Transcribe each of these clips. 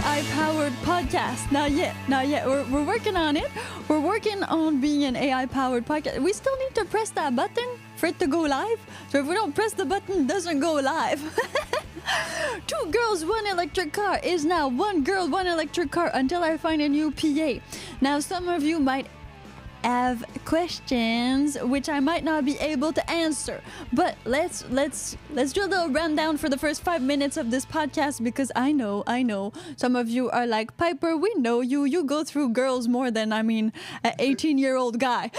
AI-powered podcast. Not yet. We're working on it. We're working on being an AI-powered podcast. We still need to press that button for it to go live. So if we don't press the button, it doesn't go live. 2 girls, 1 electric car is now 1 girl, 1 electric car until I find a new PA. Now, some of you might have questions which I might not be able to answer, but let's do a little rundown for the first 5 minutes of this podcast, because I know some of you are like, Piper, we know you go through girls more than an 18-year-old guy.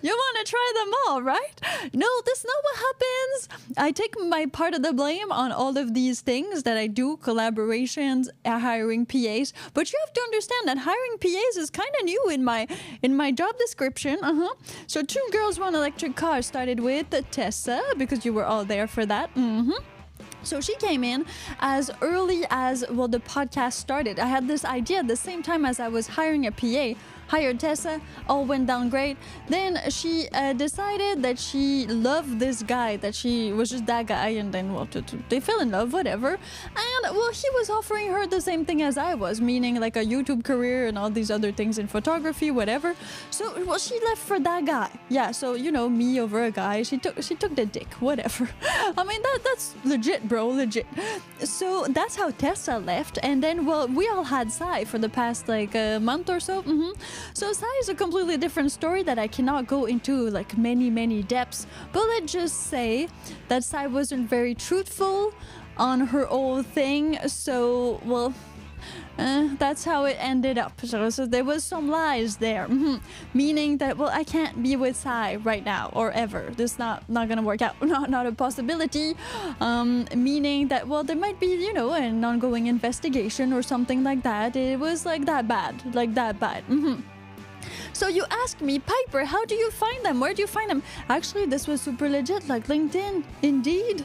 You want to try them all, right? No, that's not what happens. I take my part of the blame on all of these things that I do, collaborations, hiring PAs. But you have to understand that hiring PAs is kind of new in my job description. So 2 girls, 1 electric car started with Tessa, because you were all there for that. So she came in as early as, the podcast started. I had this idea at the same time as I was hiring a PA. Hired Tessa, all went down great. Then she decided that she loved this guy, that she was just that guy, and then they fell in love, whatever. And he was offering her the same thing as I was, meaning like a YouTube career and all these other things in photography, whatever. So she left for that guy. Yeah, so me over a guy. She took the dick, whatever. That's legit, bro, legit. So that's how Tessa left, and then we all had Sai for the past a month or so. So Sai is a completely different story that I cannot go into many depths, but let's just say that Sai wasn't very truthful on her own thing, so that's how it ended up. So there was some lies there, meaning that I can't be with Sai right now or ever. This is not gonna work out. Not a possibility. Meaning that there might be an ongoing investigation or something like that. It was that bad. So you asked me, Piper, how do you find them? Where do you find them? Actually, this was super legit, LinkedIn, Indeed,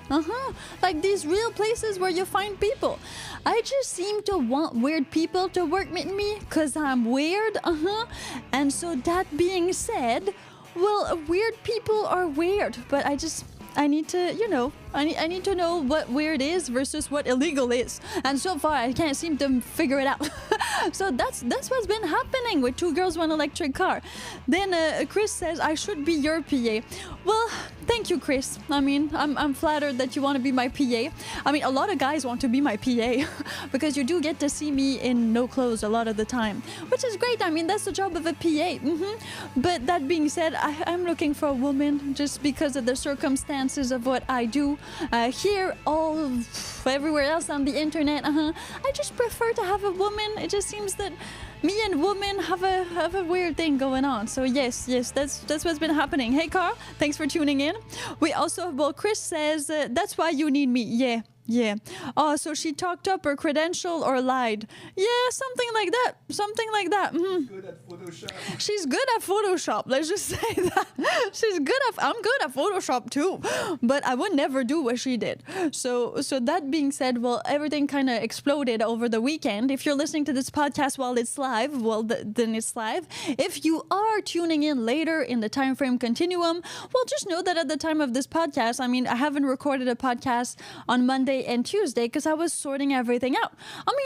these real places where you find people. I just seem to want weird people to work with me because I'm weird, And so that being said, weird people are weird, but I need to, I need to know what weird is versus what illegal is. And so far, I can't seem to figure it out. So that's what's been happening with 2 girls, 1 electric car. Then Chris says, I should be your PA. Well, thank you, Chris. I'm flattered that you want to be my PA. A lot of guys want to be my PA because you do get to see me in no clothes a lot of the time, which is great. That's the job of a PA. But that being said, I'm looking for a woman just because of the circumstances of what I do. Here, everywhere else on the internet, I just prefer to have a woman. It just seems that me and women have a weird thing going on. So yes, that's what's been happening. Hey, Carl, thanks for tuning in. We also, Chris says, that's why you need me. Yeah. Oh, so she talked up her credential or lied. Yeah, something like that. Good at Photoshop. She's good at Photoshop. Let's just say that. I'm good at Photoshop too. But I would never do what she did. So that being said, everything kind of exploded over the weekend. If you're listening to this podcast while it's live, then it's live. If you are tuning in later in the time frame continuum, just know that at the time of this podcast, I haven't recorded a podcast on Monday and Tuesday because I was sorting everything out.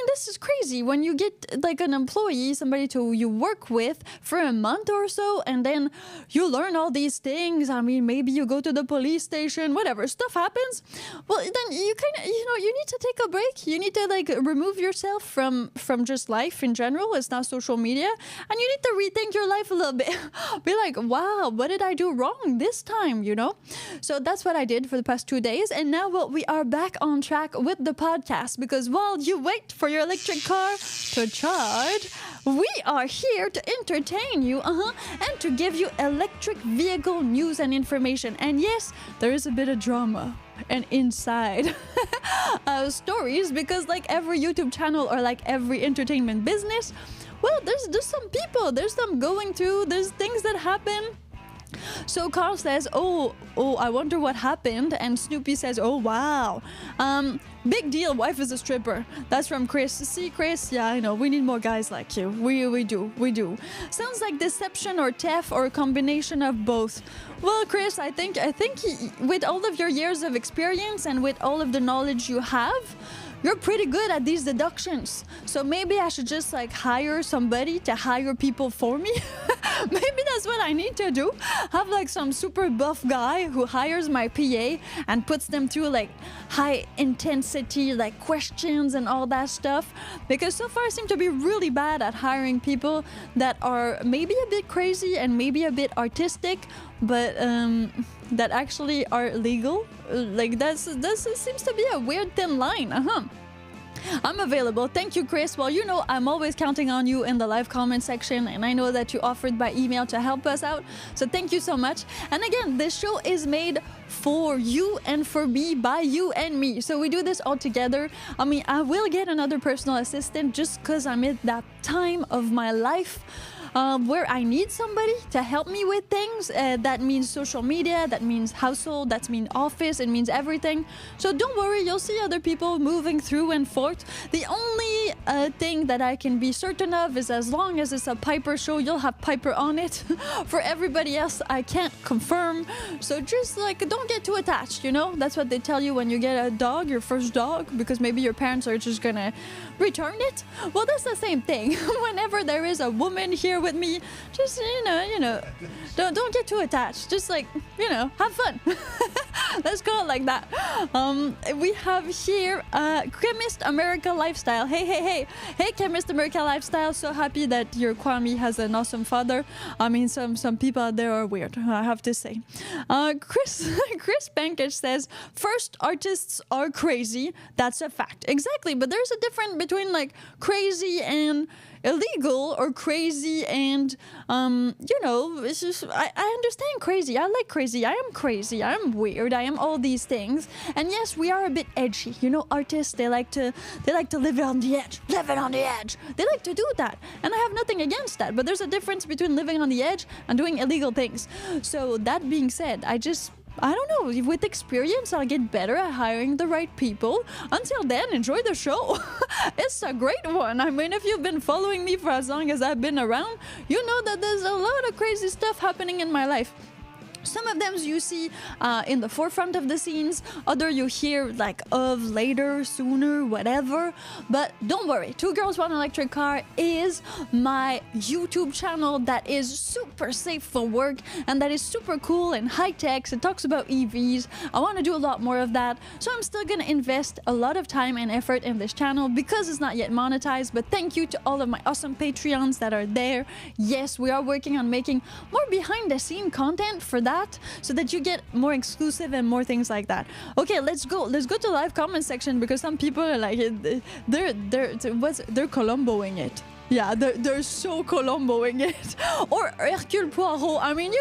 This is crazy when you get an employee, somebody you work with for a month or so, and then you learn all these things. Maybe you go to the police station, whatever, stuff happens. Then you you need to take a break. You need to remove yourself from just life in general. It's not social media, and you need to rethink your life a little bit. Be like, wow, what did I do wrong this time? So that's what I did for the past 2 days, and now we are back on track with the podcast, because while you wait for your electric car to charge, we are here to entertain you, and to give you electric vehicle news and information. And yes, there is a bit of drama and inside stories, because every YouTube channel or every entertainment business, there's some people, there's some going through, there's things that happen. So Carl says, oh, I wonder what happened. And Snoopy says, oh, wow. Big deal, wife is a stripper. That's from Chris. See, Chris? Yeah, I know. We need more guys like you. We do. Sounds like deception or theft or a combination of both. Well, Chris, I think with all of your years of experience and with all of the knowledge you have, you're pretty good at these deductions. So maybe I should just like hire somebody to hire people for me. Maybe that's what I need to do. Have like some super buff guy who hires my PA and puts them through like high intensity like questions and all that stuff. Because so far I seem to be really bad at hiring people that are maybe a bit crazy and maybe a bit artistic, but that actually are legal. Like that seems to be a weird thin line. I'm available. Thank you, Chris. Well, you know, I'm always counting on you in the live comment section, and I know that you offered by email to help us out. So thank you so much. And again, this show is made for you and for me, by you and me. So we do this all together. I mean, I will get another personal assistant just because I'm at that time of my life where I need somebody to help me with things. That means social media, that means household, that means office, it means everything. So don't worry, you'll see other people moving through and forth. The only thing that I can be certain of is as long as it's a Piper show, you'll have Piper on it. For everybody else, I can't confirm. So just like, don't get too attached, you know? That's what they tell you when you get a dog, your first dog, because maybe your parents are just gonna return it. Well, that's the same thing. Whenever there is a woman here with me, just you know, don't get too attached. Just like, you know, have fun. Let's call it like that. We have here Chemist America Lifestyle. Hey, Chemist America Lifestyle. So happy that your Kwame has an awesome father. I mean, some people out there are weird, I have to say. Chris Pankage says, first, artists are crazy. That's a fact. Exactly, but there's a difference between like crazy and illegal or crazy and you know, it's just I understand crazy. I like crazy. I am crazy. I am weird. I am all these things. And yes, we are a bit edgy. You know, artists, they like to live it on the edge. Live it on the edge. They like to do that. And I have nothing against that, but there's a difference between living on the edge and doing illegal things. So that being said, I don't know, with experience, I'll get better at hiring the right people. Until then, enjoy the show. It's a great one. I mean, if you've been following me for as long as I've been around, you know that there's a lot of crazy stuff happening in my life. Some of them you see in the forefront of the scenes, other you hear like of later, sooner, whatever. But don't worry, Two Girls One Electric Car is my YouTube channel that is super safe for work and that is super cool and high tech. It talks about EVs. I want to do a lot more of that. So I'm still going to invest a lot of time and effort in this channel because it's not yet monetized. But thank you to all of my awesome Patreons that are there. Yes, we are working on making more behind the scene content for that, so that you get more exclusive and more things like that. Okay, let's go to the live comment section because some people are like they're Columboing it. Yeah, they're so Columboing it. Or Hercule Poirot. I mean,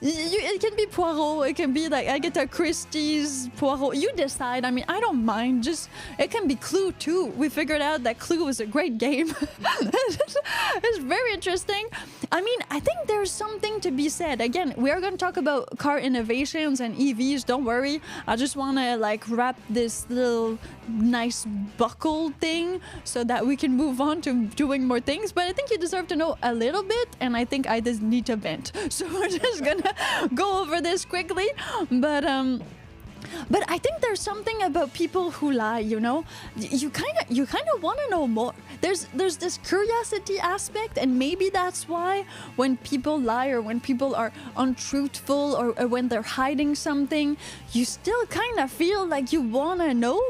it can be Poirot, it can be like Agatha Christie's Poirot. You decide. I mean, I don't mind. Just it can be Clue too. We figured out that Clue was a great game. It's very interesting. I mean, I think there's something to be said. Again, we are going to talk about car innovations and EVs. Don't worry. I just want to like wrap this little nice buckle thing so that we can move on to doing more things. But I think you deserve to know a little bit, and I think I just need to vent. So we're just gonna go over this quickly. But I think there's something about people who lie, you know? You kind of want to know more. There's this curiosity aspect, and maybe that's why when people lie or when people are untruthful or when they're hiding something, you still kind of feel like you want to know,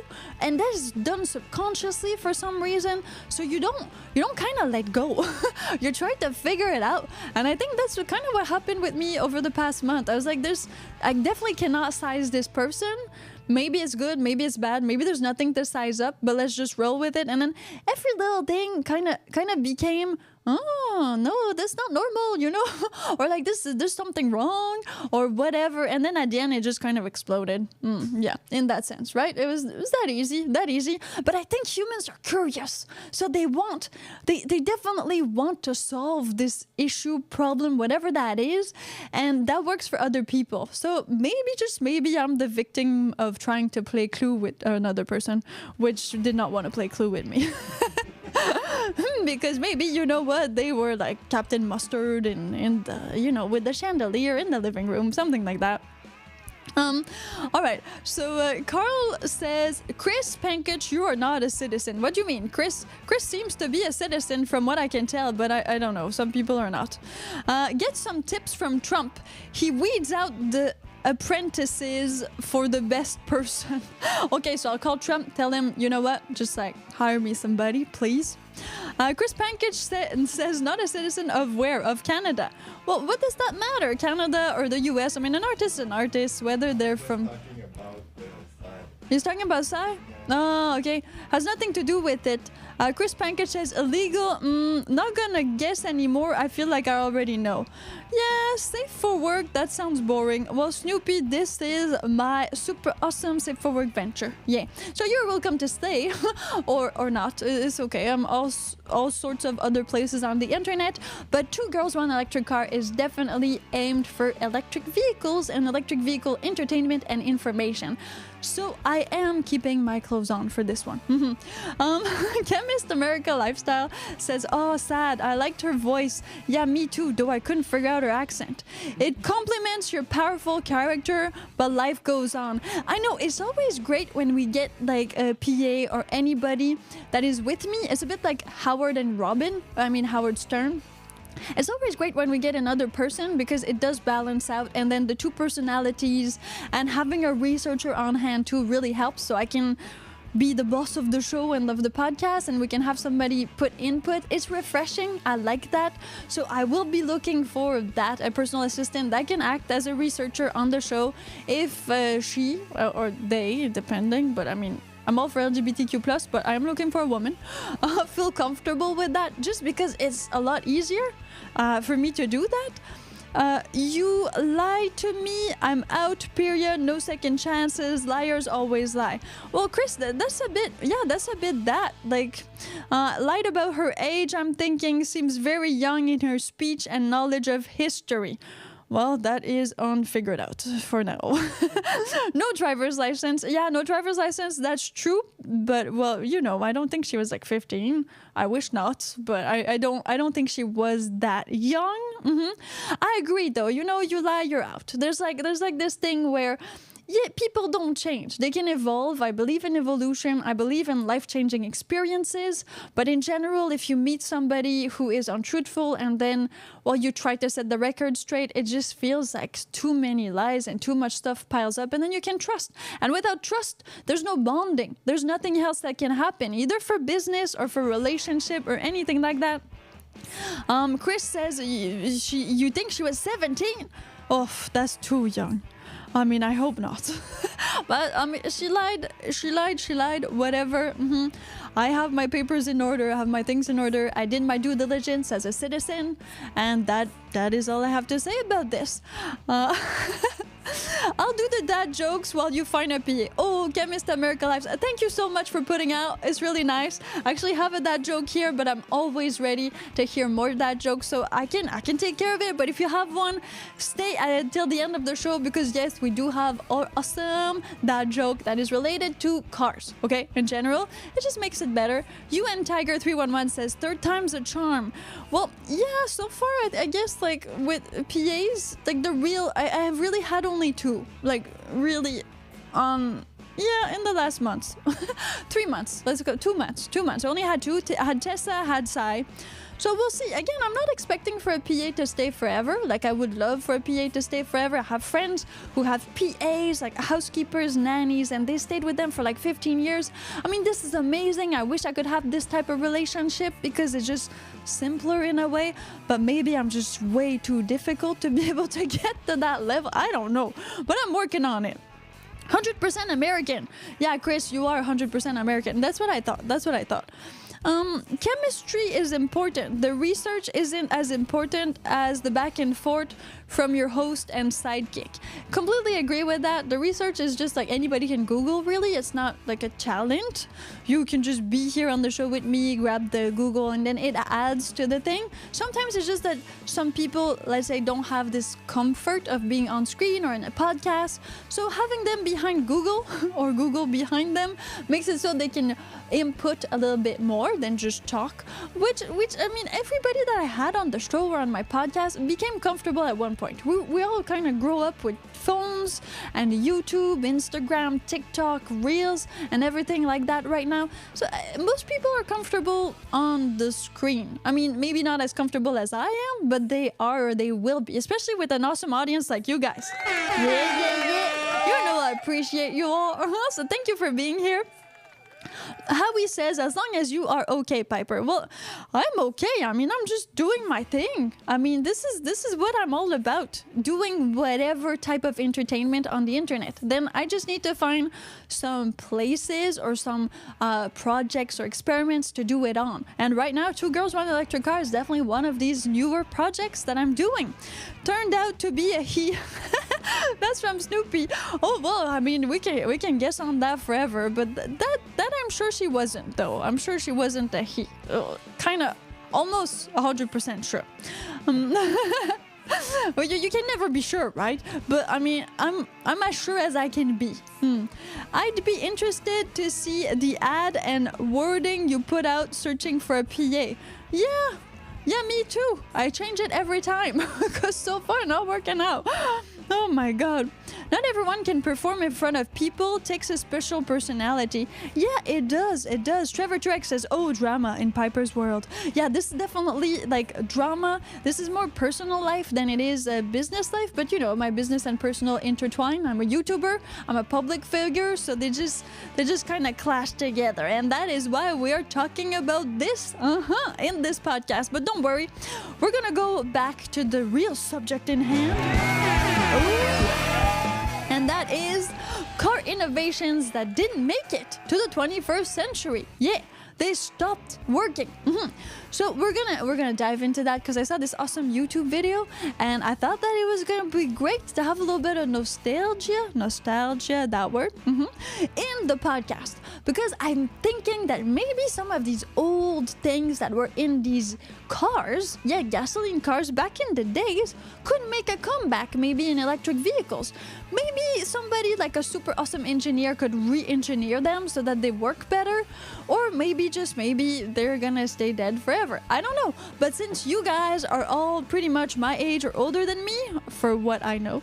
and that's done subconsciously for some reason. So you don't kind of let go. You try to figure it out, and I think that's kind of what happened with me over the past month. I was like, I definitely cannot size this person. Maybe it's good, maybe it's bad, maybe there's nothing to size up, but let's just roll with it. And then every little thing kind of became, oh no, that's not normal, you know, or like there's something wrong or whatever. And then at the end it just kind of exploded. Yeah, in that sense, right? It was that easy. But I think humans are curious, so they definitely want to solve this issue, problem, whatever that is, and that works for other people. So maybe I'm the victim of trying to play Clue with another person, which did not want to play Clue with me. Because maybe, you know what, they were like Captain Mustard and you know, with the chandelier in the living room, something like that. All right. So Carl says, Chris Pankich, you are not a citizen. What do you mean? Chris seems to be a citizen from what I can tell, but I don't know. Some people are not. Get some tips from Trump. He weeds out the apprentices for the best person. Okay, so I'll call Trump, tell him, you know what? Just like hire me somebody, please. Chris Pankich says not a citizen of where? Of Canada. Well, what does that matter? Canada or the US? I mean, an artist is an artist, whether they're from... Talking about Sai. He's talking about Sai? Oh, okay. Has nothing to do with it. Chris Pankich says illegal. Not gonna guess anymore. I feel like I already know. Yeah, safe for work. That sounds boring. Well, Snoopy, this is my super awesome safe for work venture. Yeah. So you're welcome to stay or not. It's okay. I'm all sorts of other places on the internet. But Two Girls, One Electric Car is definitely aimed for electric vehicles and electric vehicle entertainment and information. So I am keeping my clothes on for this one. Chemist America Lifestyle says, oh, sad. I liked her voice. Yeah, me too, though I couldn't figure out her accent. It complements your powerful character, but life goes on. I know, it's always great when we get like a PA or anybody that is with me. It's a bit like Howard and Robin. I mean, Howard Stern. It's always great when we get another person because it does balance out, and then the two personalities and having a researcher on hand too really helps, so I can be the boss of the show and of the podcast, and we can have somebody put input. It's refreshing. I like that. So I will be looking for that, a personal assistant that can act as a researcher on the show if she or they, depending, but I mean, I'm all for LGBTQ+, but I'm looking for a woman. Feel comfortable with that just because it's a lot easier for me to do that. You lie to me, I'm out, period, no second chances, liars always lie. Well, Chris, that's a bit that. Like, lied about her age, I'm thinking, seems very young in her speech and knowledge of history. Well, that is unfigured out for now. No driver's license. Yeah, no driver's license. That's true. But, well, you know, I don't think she was like 15. I wish not. But I don't think she was that young. I agree, though. You know, you lie, you're out. There's like this thing where... yeah, people don't change. They can evolve. I believe in evolution. I believe in life-changing experiences. But in general, if you meet somebody who is untruthful and then, well, you try to set the record straight, it just feels like too many lies and too much stuff piles up, and then you can trust. And without trust, there's no bonding. There's nothing else that can happen, either for business or for relationship or anything like that. Chris says you think she was 17? Oh, that's too young. I mean, I hope not. But she lied, whatever. I have my papers in order, I have my things in order. I did my due diligence as a citizen, and that is all I have to say about this. I'll do the dad jokes while you find a PA. Oh, Chemist America Lives. Thank you so much for putting out. It's really nice. I actually have a dad joke here, but I'm always ready to hear more dad jokes, so I can take care of it. But if you have one, stay until the end of the show, because yes, we do have an awesome dad joke that is related to cars. Okay, in general, it just makes it better. UN Tiger 311 says third time's a charm. Well, yeah, so far I guess like with PAs, like I have really had only two, like really in the last months. 3 months, let's go, 2 months. I only had two. I had Tessa, had Sai. So we'll see. Again, I'm not expecting for a PA to stay forever. Like, I would love for a PA to stay forever. I have friends who have PAs, like housekeepers, nannies, and they stayed with them for like 15 years. I mean, this is amazing. I wish I could have this type of relationship because it's just simpler in a way. But maybe I'm just way too difficult to be able to get to that level. I don't know. But I'm working on it. 100% American. Yeah, Chris, you are 100% American. That's what I thought. Chemistry is important. The research isn't as important as the back and forth from your host and sidekick. Completely agree with that. The research is just like anybody can Google, really. It's not like a challenge. You can just be here on the show with me, grab the Google, and then it adds to the thing. Sometimes it's just that some people, let's say, don't have this comfort of being on screen or in a podcast. So having them behind Google or Google behind them makes it so they can input a little bit more. more than just talk, which I mean, everybody that I had on the show or on my podcast became comfortable at one point. We all kind of grow up with phones and YouTube, Instagram, TikTok, Reels, and everything like that right now. So most people are comfortable on the screen. I mean, maybe not as comfortable as I am, but they are or they will be, especially with an awesome audience like you guys. Yeah. You know I appreciate you all. So thank you for being here. Howie says, as long as you are okay, Piper. Well, I'm okay. I mean, I'm just doing my thing. I mean, this is what I'm all about. Doing whatever type of entertainment on the internet. Then I just need to find some places or some projects or experiments to do it on. And right now, Two Girls, One Electric Car is definitely one of these newer projects that I'm doing. Turned out to be a he. That's from Snoopy. Oh, well, I mean, we can guess on that forever, but that I'm sure she wasn't, though. I'm sure she wasn't a he. Kind of, almost 100% sure. Well, you can never be sure, right? But I mean, I'm as sure as I can be. I'd be interested to see the ad and wording you put out searching for a PA. Yeah, me too. I change it every time because so far not working out. Oh my god. Not everyone can perform in front of people. Takes a special personality. Yeah, it does. Trevor Trek says, oh, drama in Piper's world. Yeah, this is definitely like drama. This is more personal life than it is business life. But you know, my business and personal intertwine. I'm a YouTuber. I'm a public figure. So they just kind of clash together. And that is why we are talking about this in this podcast. But don't worry. We're going to go back to the real subject in hand. And that is car innovations that didn't make it to the 21st century. Yeah, they stopped working. So we're gonna dive into that because I saw this awesome YouTube video and I thought that it was gonna be great to have a little bit of nostalgia, that word, in the podcast, because I'm thinking that maybe some of these old things that were in these cars, gasoline cars back in the days, could make a comeback maybe in electric vehicles. Maybe somebody like a super awesome engineer could re-engineer them so that they work better, or maybe they're gonna stay dead forever. I don't know, but since you guys are all pretty much my age or older than me, for what I know,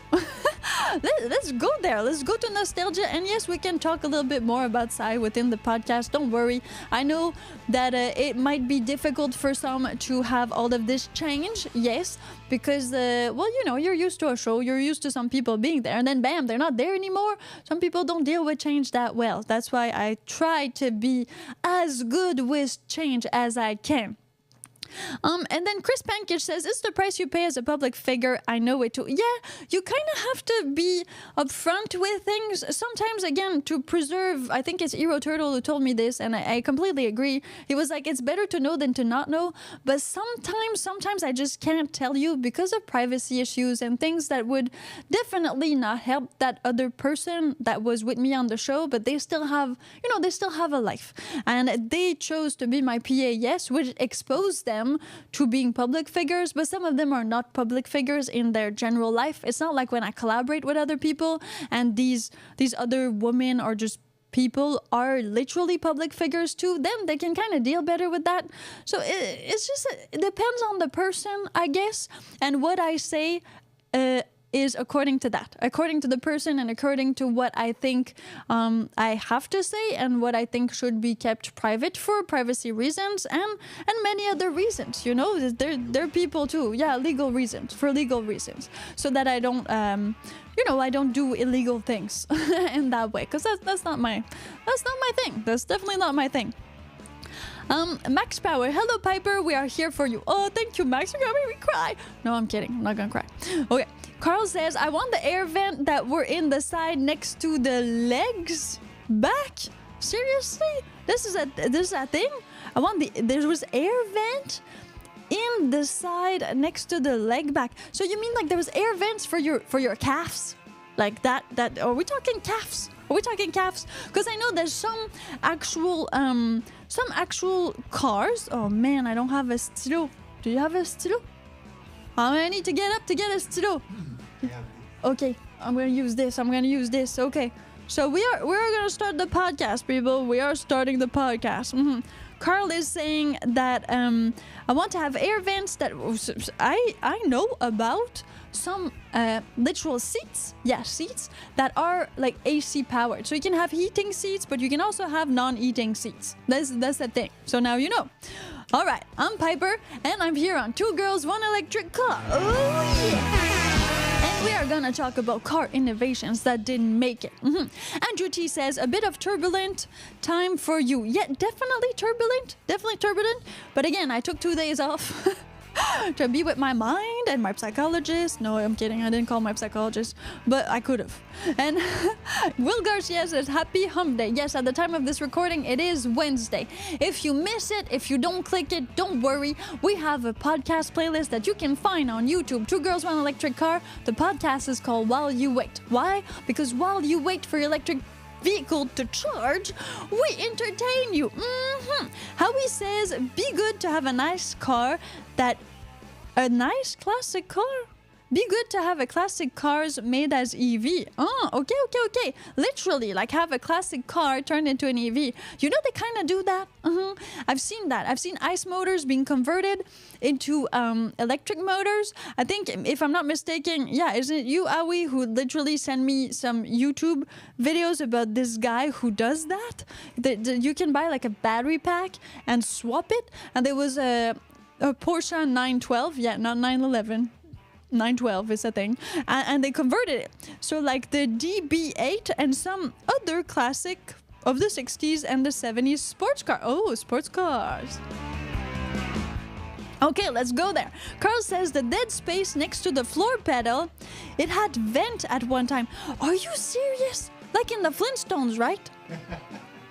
let's go there. Let's go to nostalgia, and yes, we can talk a little bit more about Psy within the podcast. Don't worry. I know that it might be difficult for some to have all of this change, yes, because, well, you know, you're used to a show, you're used to some people being there, and then bam, they're not there anymore. Some people don't deal with change that well. That's why I try to be as good with change as I can. And then Chris Pankage says, it's the price you pay as a public figure. I know it too. Yeah, you kind of have to be upfront with things. Sometimes, again, to preserve, I think it's Hero Turtle who told me this, and I completely agree. He was like, it's better to know than to not know. But sometimes I just can't tell you because of privacy issues and things that would definitely not help that other person that was with me on the show, but they still have, they still have a life. And they chose to be my PA, yes, which exposed them to being public figures, but some of them are not public figures in their general life. It's not like when I collaborate with other people and these other women or just people are literally public figures too, then they can kind of deal better with that. So it depends on the person, I guess, and what I say is according to the person and according to what I think I have to say and what I think should be kept private for privacy reasons and many other reasons. They're people too. Yeah, legal reasons, so that I don't I don't do illegal things in that way, because that's not my thing. That's definitely not my thing. Max Power, hello Piper, we are here for you. Oh, thank you, Max. You're gonna make me cry. No, I'm kidding. I'm not gonna cry. Okay. Carl says, I want the air vent that were in the side next to the legs back. Seriously? This is a thing? There was air vent in the side next to the leg back. So you mean like there was air vents for your calves? Like that are we talking calves? Because I know there's some actual cars. Oh man, I don't have a stylo. Do you have a stylo? I need to get up to get a stylo. Yeah. Okay, I'm gonna use this. Okay, so we're gonna start the podcast, people. We are starting the podcast. Carl is saying that I want to have air vents that I know about some literal seats. Yeah, seats that are like AC powered. So you can have heating seats, but you can also have non-heating seats. That's the thing. So now you know. All right, I'm Piper, and I'm here on Two Girls, One Electric Car. Oh yeah! And we are gonna talk about car innovations that didn't make it. Andrew T says, a bit of turbulent time for you. Yeah, definitely turbulent. But again, I took 2 days off to be with my mind and my psychologist. No, I'm kidding. I didn't call my psychologist, but I could have. And Will Garcia says, happy hump day. Yes, at the time of this recording, it is Wednesday. If you miss it, if you don't click it, don't worry. We have a podcast playlist that you can find on YouTube. Two Girls, One Electric Car. The podcast is called While You Wait. Why? Because while you wait for your electric vehicle to charge, we entertain you. Howie says, be good to have a nice car a nice classic car. Be good to have a classic cars made as EV. Oh, okay. Literally, like have a classic car turned into an EV. You know, they kind of do that. I've seen that. I've seen ICE motors being converted into electric motors. I think, if I'm not mistaken, yeah, isn't it you, Awi, who literally sent me some YouTube videos about this guy who does that? You can buy like a battery pack and swap it. And there was a Porsche 912, yeah, not 911. 912 is a thing, and they converted it. So like the DB8 and some other classic of the 60s and the 70s sports car. Oh, sports cars. Okay, let's go there. Carl says the dead space next to the floor pedal, it had vent at one time. Are you serious? Like in the Flintstones, right?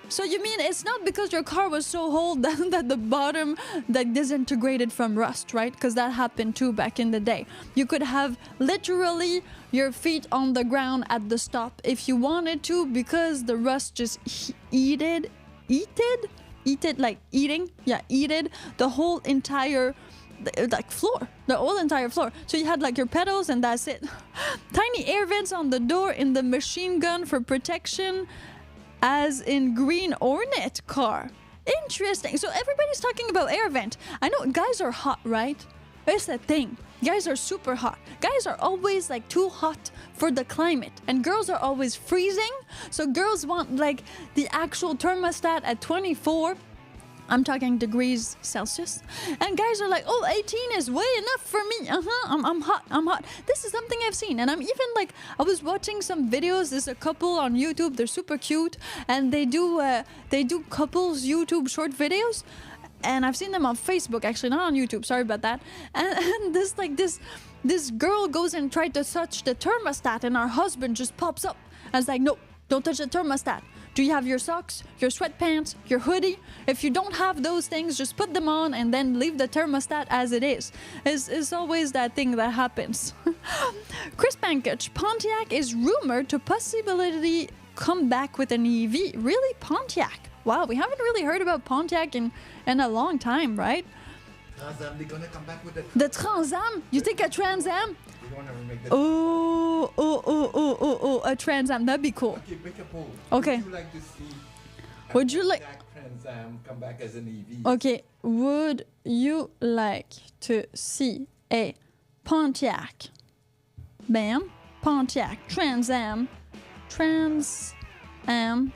So you mean it's not because your car was so old that the bottom that disintegrated from rust, right? Because that happened too back in the day. You could have literally your feet on the ground at the stop if you wanted to, because the rust just eated the whole entire floor, the whole entire floor. So you had like your pedals and that's it. Tiny air vents on the door in the machine gun for protection, as in Green Hornet car. Interesting. So everybody's talking about air vent. I know guys are hot, right? It's the thing. Guys are super hot. Guys are always like too hot for the climate. And girls are always freezing. So girls want like the actual thermostat at 24. I'm talking degrees Celsius. And guys are like, oh, 18 is way enough for me. I'm hot. This is something I've seen. And I'm even like, I was watching some videos. There's a couple on YouTube. They're super cute. And they do couples YouTube short videos. And I've seen them on Facebook, actually, not on YouTube. Sorry about that. And this girl goes and tries to touch the thermostat, and her husband just pops up. I was like, no, don't touch the thermostat. Do you have your socks, your sweatpants, your hoodie? If you don't have those things, just put them on and then leave the thermostat as it is. It's always that thing that happens. Chris Pankage, Pontiac is rumored to possibly come back with an EV. Really, Pontiac? Wow, we haven't really heard about Pontiac in a long time, right? Trans Am, they're gonna come back with the Trans Am? You think a Trans Am? They don't ever make that. Oh, a Trans Am. That'd be cool. Okay, make a poll. Okay. Would you like to see Would you like Trans Am come back as an EV? Okay, would you like to see a Pontiac? Bam. Pontiac Trans Am. I'm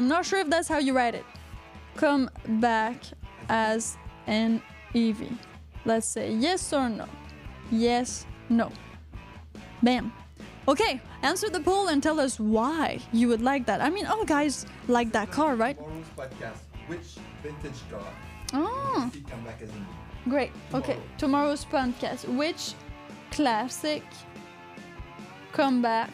not sure if that's how you write it. Come back as an EV. Let's say yes or no. Yes, no. Bam. Okay, answer the poll and tell us why you would like that. I mean, all guys like that car, right? Tomorrow's podcast, which vintage car Oh, would you come back as an EV? great. Okay, tomorrow's podcast. Which classic comeback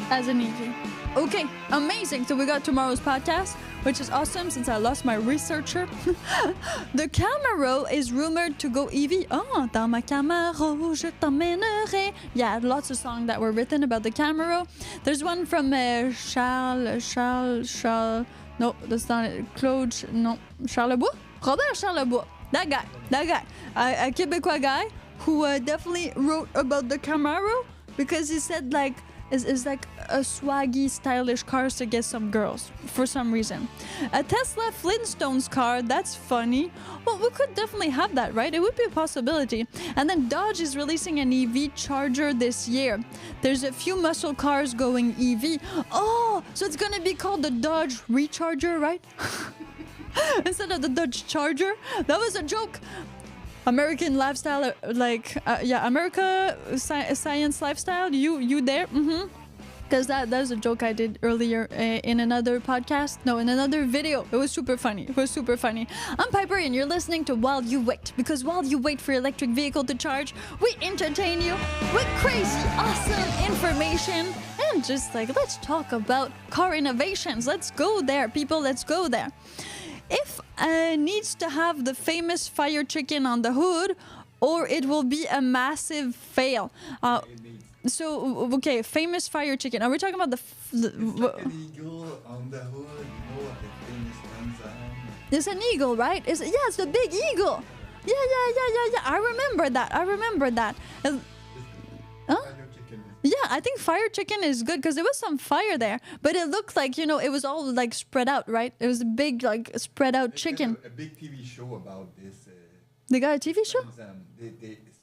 as an EV? Okay, amazing. So we got tomorrow's podcast, which is awesome since I lost my researcher. The Camaro is rumored to go EV. Oh, dans ma Camaro, je t'emmènerai. Yeah, lots of songs that were written about the Camaro. There's one from Charles. No, that's not it. Claude. No, Charlebois. Robert Charlebois. That guy. A Québécois guy who definitely wrote about the Camaro because he said like is like a swaggy, stylish cars to get some girls for some reason. A Tesla Flintstones car, that's funny. Well, we could definitely have that, right? It would be a possibility. And then Dodge is releasing an EV charger this year. There's a few muscle cars going EV. Oh, so it's gonna be called the Dodge Recharger, right? Instead of the Dodge Charger. That was a joke. American lifestyle, America science lifestyle. You there? Because that's a joke I did earlier in another podcast. No, in another video. It was super funny. I'm Piper, and you're listening to While You Wait. Because while you wait for your electric vehicle to charge, we entertain you with crazy, awesome information. And just let's talk about car innovations. Let's go there, people. Let's go there. If needs to have the famous fire chicken on the hood, or it will be a massive fail. So, okay, famous fire chicken. Are we talking about it's like an eagle on the hood, the famous Trans Am. It's an eagle, right? It's the big eagle. Yeah. I remember that. Fire chicken. Yeah, I think fire chicken is good because there was some fire there, but it looked like, it was all spread out, right? It was a big spread out chicken. A big TV show about this. They got a TV show? Trans Am.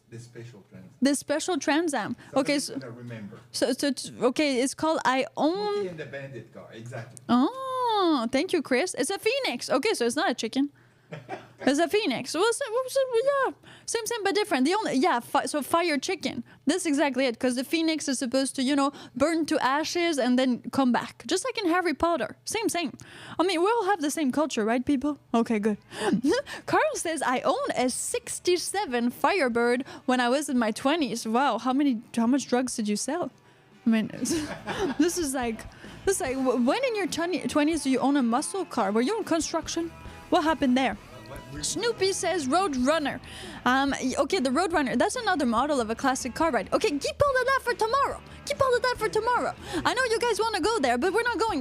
The special Trans Am. The special Trans Am. Okay, so remember. So it's called I Own. Smokey and the Bandit car, exactly. Oh, thank you, Chris. It's a phoenix. Okay, so it's not a chicken. It's a phoenix. Well, yeah, same but different. So fire chicken. That's exactly it. Because the phoenix is supposed to, burn to ashes and then come back, just like in Harry Potter. Same. I mean, we all have the same culture, right, people? Okay, good. Carl says I owned a '67 Firebird when I was in my 20s. Wow, how much drugs did you sell? I mean, this is like when in your 20s do you own a muscle car? Were you in construction? What happened there? Snoopy says Roadrunner. Okay, the Roadrunner. That's another model of a classic car ride. Okay, keep all of that for tomorrow. I know you guys want to go there, but we're not going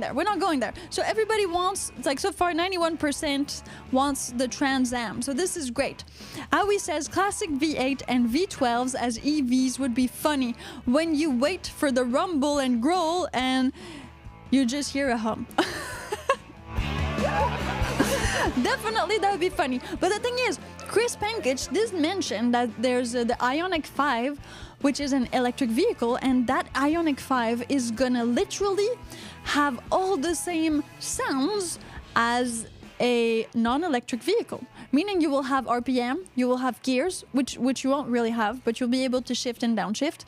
there. So everybody wants, so far 91% wants the Trans Am. So this is great. Aoi says classic V8 and V12s as EVs would be funny when you wait for the rumble and growl and you just hear a hum. Definitely, that would be funny. But the thing is, Chris Pankage did mention that there's the Ioniq 5, which is an electric vehicle, and that Ioniq 5 is gonna literally have all the same sounds as a non-electric vehicle. Meaning you will have RPM, you will have gears, which you won't really have, but you'll be able to shift and downshift.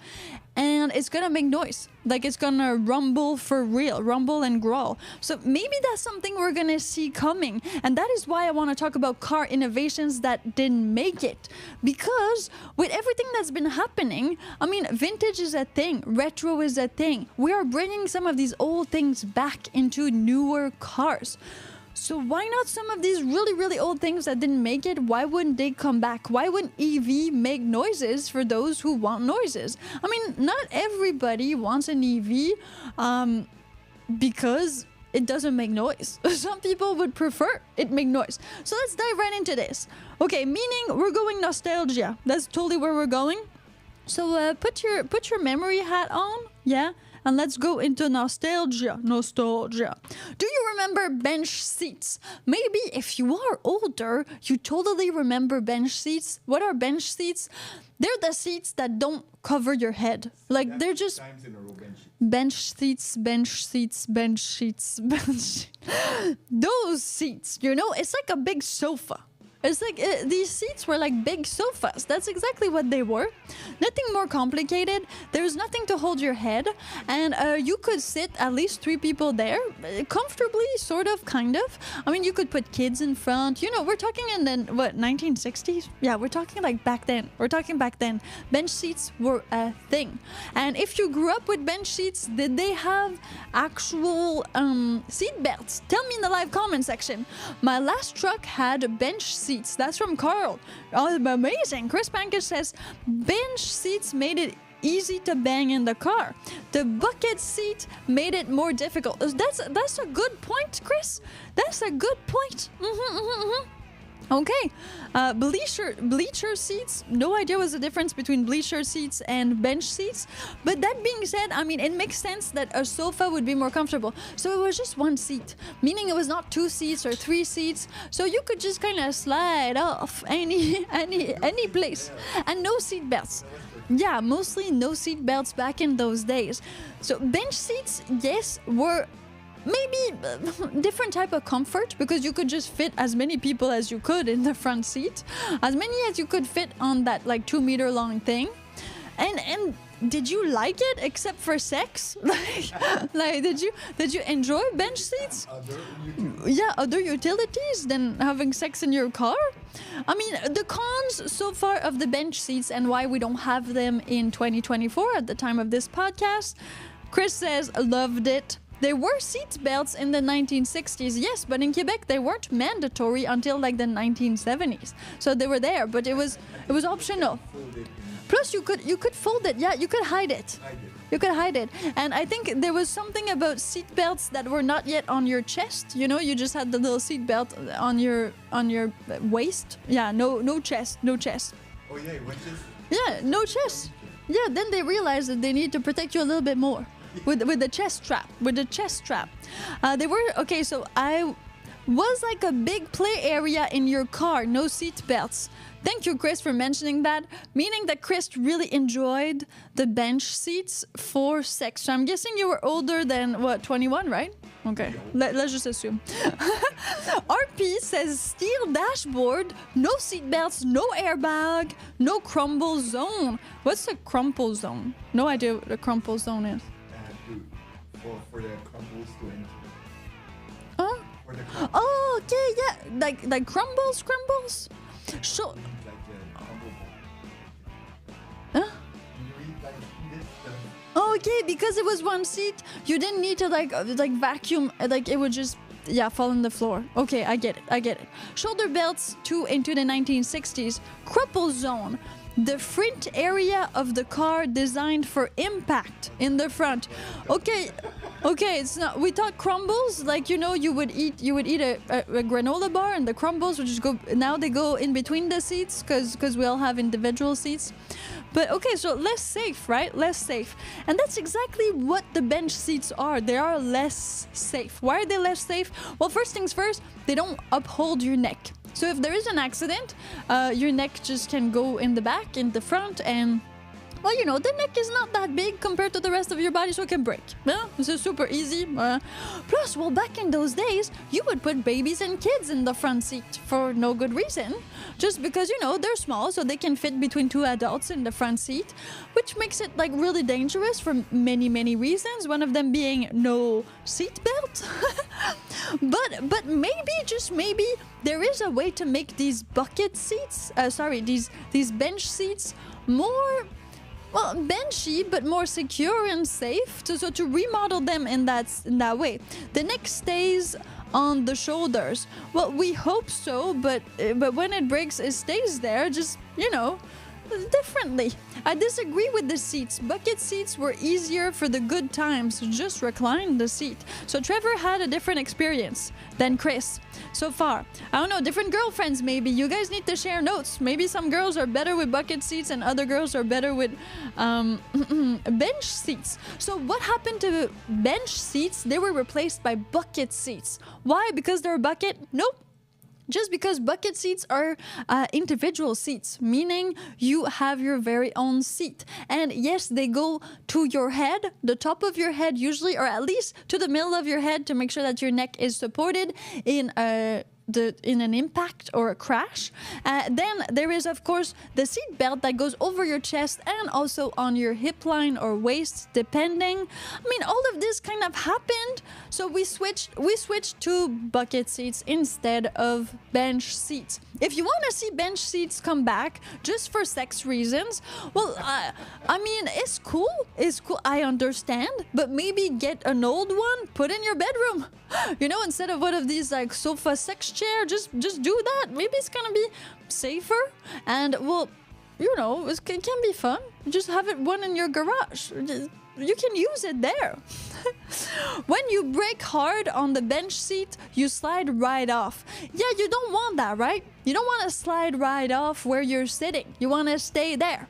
And it's gonna make noise. It's gonna rumble for real, rumble and growl. So maybe that's something we're gonna see coming. And that is why I wanna talk about car innovations that didn't make it. Because with everything that's been happening, I mean, vintage is a thing, retro is a thing. We are bringing some of these old things back into newer cars. So why not some of these really, really old things that didn't make it? Why wouldn't they come back? Why wouldn't EV make noises for those who want noises? I mean, not everybody wants an EV because it doesn't make noise. Some people would prefer it make noise. So let's dive right into this. Okay, meaning we're going nostalgia. That's totally where we're going. So put your memory hat on, yeah? And let's go into nostalgia. Do you remember bench seats? Maybe if you are older, you totally remember bench seats. What are bench seats? They're the seats that don't cover your head. They're just times in a row, bench seats. Those seats, it's like a big sofa. It's these seats were like big sofas. That's exactly what they were. Nothing more complicated. There's nothing to hold your head. And you could sit at least 3 people there comfortably, sort of, kind of. I mean, you could put kids in front. We're talking in the, 1960s? Yeah, we're talking back then. Bench seats were a thing. And if you grew up with bench seats, did they have actual seat belts? Tell me in the live comment section. My last truck had bench seats. That's from Carl. Oh, amazing. Chris Pankage says bench seats made it easy to bang in the car. The bucket seat made it more difficult. That's a good point, Chris. That's a good point. Okay, bleacher seats. No idea what's the difference between bleacher seats and bench seats. But that being said, I mean, it makes sense that a sofa would be more comfortable. So it was just one seat, meaning it was not 2 seats or 3 seats. So you could just kind of slide off any place, and no seat belts. Yeah, mostly no seat belts back in those days. So bench seats, yes, were maybe different type of comfort because you could just fit as many people as you could in the front seat, as many as you could fit on that like 2-meter long thing. And did you like it except for sex? like did you enjoy bench seats? Yeah, other utilities than having sex in your car? I mean, the cons so far of the bench seats and why we don't have them in 2024 at the time of this podcast. Chris says, loved it. There were seat belts in the 1960s, yes, but in Quebec they weren't mandatory until like the 1970s. So they were there, but it was optional. Plus you could fold it, yeah, you could hide it. You could hide it. And I think there was something about seat belts that were not yet on your chest. You know, you just had the little seat belt on your waist. Yeah, no chest. Oh yeah, what is? Yeah, no chest. Yeah, then they realized that they need to protect you a little bit more. With the chest strap. They were okay. So I was like a big play area in your car, no seat belts. Thank you, Chris, for mentioning that. Meaning that Chris really enjoyed the bench seats for sex. So I'm guessing you were older than 21, right? Okay, let's just assume. RP says steel dashboard, no seat belts, no airbag, no crumble zone. What's a crumple zone? No idea what a crumple zone is. For the crumbles to enter. Huh? For the crumbles. Oh, okay, yeah, like crumbles. So. Like the crumble. Huh? You read like this. Okay, because it was one seat, you didn't need to like vacuum, like it would just fall on the floor. Okay, I get it. Shoulder belts too into the 1960s. Crumple zone. The front area of the car designed for impact in the front. Okay, it's not. We thought crumbles, like you would eat a granola bar, and the crumbles would just go. Now they go in between the seats because we all have individual seats. But okay, so less safe, right? Less safe, and that's exactly what the bench seats are. They are less safe. Why are they less safe? Well, first things first, they don't uphold your neck. So if there is an accident, your neck just can go in the back, in the front, and well, the neck is not that big compared to the rest of your body, so it can break. Yeah, this is super easy. Plus, well, back in those days, you would put babies and kids in the front seat for no good reason. Just because, they're small, so they can fit between 2 adults in the front seat, which makes it, like, really dangerous for many, many reasons. One of them being no seat belt. But maybe, just maybe, there is a way to make these bucket seats, these bench seats more... well, benchy, but more secure and safe. So to remodel them in that way. The neck stays on the shoulders. Well, we hope so, but when it breaks, it stays there. Just differently. I disagree with the seats. Bucket seats were easier for the good times. Just recline the seat. So Trevor had a different experience than Chris so far. I don't know, different girlfriends maybe. You guys need to share notes. Maybe some girls are better with bucket seats and other girls are better with bench seats. So what happened to bench seats? They were replaced by bucket seats. Why? Because they're a bucket? Nope. Just because bucket seats are individual seats, meaning you have your very own seat. And yes, they go to your head, the top of your head usually, or at least to the middle of your head to make sure that your neck is supported in an impact or a crash. Then there is, of course, the seat belt that goes over your chest and also on your hip line or waist, depending. I mean, all of this kind of happened, so we switched to bucket seats instead of bench seats. If you want to see bench seats come back just for sex reasons, well, I mean, it's cool. I understand, but maybe get an old one, put in your bedroom. Instead of one of these like sofa sex chair, just do that. Maybe it's gonna be safer, and well, it can be fun. Just have one in your garage. You can use it there. When you brake hard on the bench seat, you slide right off. Yeah, you don't want that, right? You don't want to slide right off where you're sitting. You want to stay there,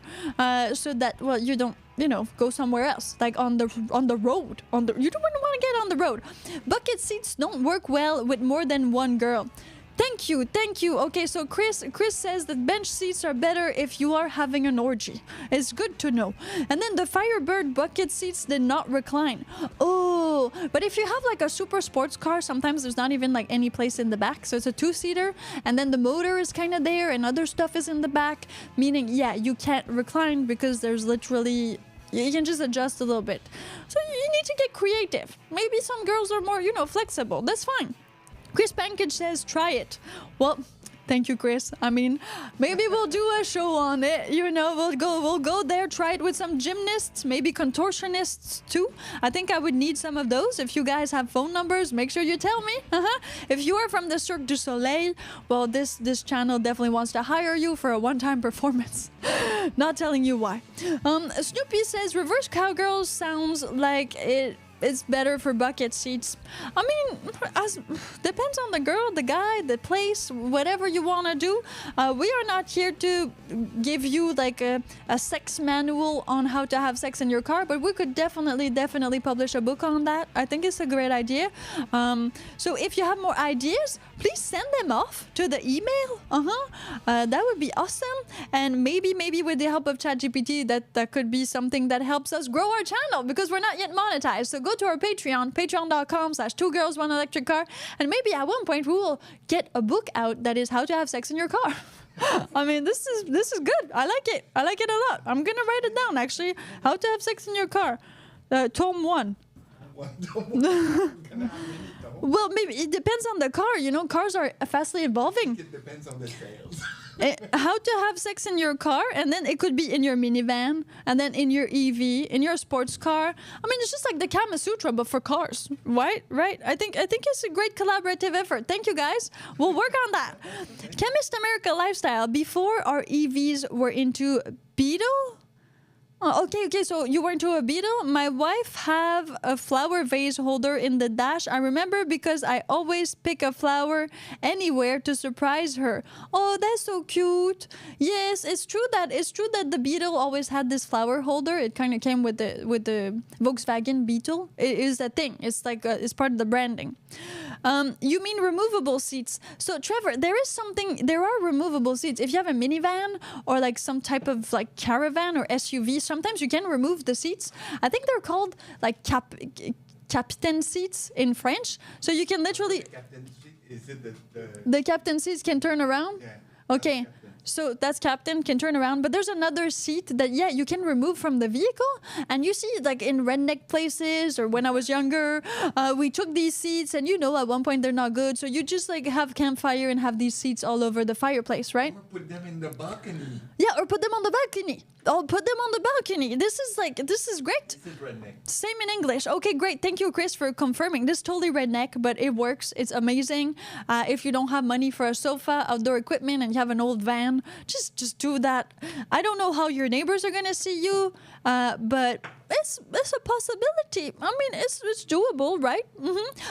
so that, well, you don't, go somewhere else, like on the road. You don't want to get on the road. Bucket seats don't work well with more than one girl. Thank you. Okay, so Chris says that bench seats are better if you are having an orgy. It's good to know. And then the Firebird bucket seats did not recline. Oh, but if you have like a super sports car, sometimes there's not even like any place in the back. So it's a two-seater, and then the motor is kind of there and other stuff is in the back, meaning, yeah, you can't recline because there's literally... You can just adjust a little bit. So you need to get creative. Maybe some girls are more, flexible. That's fine. Chris Pankage says, try it. Well, thank you, Chris. I mean, maybe we'll do a show on it. We'll go there, try it with some gymnasts, maybe contortionists too. I think I would need some of those. If you guys have phone numbers, make sure you tell me. If you are from the Cirque du Soleil, well, this channel definitely wants to hire you for a one-time performance. Not telling you why. Snoopy says, reverse cowgirl sounds like it's better for bucket seats. I mean, depends on the girl, the guy, the place, whatever you want to do. We are not here to give you like a sex manual on how to have sex in your car, but we could definitely publish a book on that. I think it's a great idea. So if you have more ideas, please send them off to the email. That would be awesome. And maybe with the help of ChatGPT, that could be something that helps us grow our channel, because we're not yet monetized. So go to our Patreon, patreon.com/2girls1electric car, and maybe at one point we will get a book out that is how to have sex in your car. I mean, this is good. I like it a lot. I'm gonna write it down, actually. How to have sex in your car, tome 1. Well, maybe it depends on the car. Cars are fastly evolving. It depends on the sales. How to have sex in your car, and then it could be in your minivan, and then in your EV, in your sports car. I mean, it's just like the Kama Sutra, but for cars, right? I think it's a great collaborative effort. Thank you, guys. We'll work on that. Chemist America lifestyle. Before our EVs were into Beetle. Oh, okay. So you were into a Beetle? My wife have a flower vase holder in the dash. I remember because I always pick a flower anywhere to surprise her. Oh, that's so cute. Yes, it's true that the Beetle always had this flower holder. It kind of came with the Volkswagen Beetle. It is a thing. It's like it's part of the branding. You mean removable seats? So Trevor, there are removable seats. If you have a minivan or like some type of like caravan or SUV, sometimes you can remove the seats. I think they're called like captain seats in French. So you can literally... The captain seat, is it the captain seats can turn around? Yeah. Okay. So that's captain, can turn around. But there's another seat that, yeah, you can remove from the vehicle. And you see, like in redneck places or when I was younger, we took these seats and, at one point they're not good. So you just like have campfire and have these seats all over the fireplace, right? Or put them in the balcony. Yeah, or put them on the balcony. Put them on the balcony. This is great. This is redneck. Same in English. Okay, great. Thank you, Chris, for confirming. This is totally redneck, but it works. It's amazing. If you don't have money for a sofa, outdoor equipment, and you have an old van, just do that. I don't know how your neighbors are gonna see you, but it's a possibility. I mean, it's doable, right?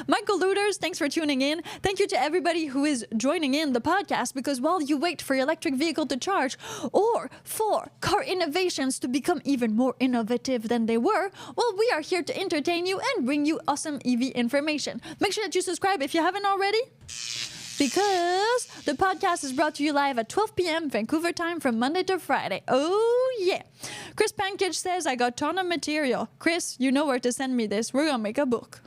Michael Luders, thanks for tuning in. Thank you to everybody who is joining in the podcast, because while you wait for your electric vehicle to charge or for car innovations to become even more innovative than they were, well, we are here to entertain you and bring you awesome EV information. Make sure that you subscribe if you haven't already, because the podcast is brought to you live at 12 p.m. Vancouver time from Monday to Friday. Oh, yeah. Chris Pankage says, I got a ton of material. Chris, you know where to send me this. We're going to make a book.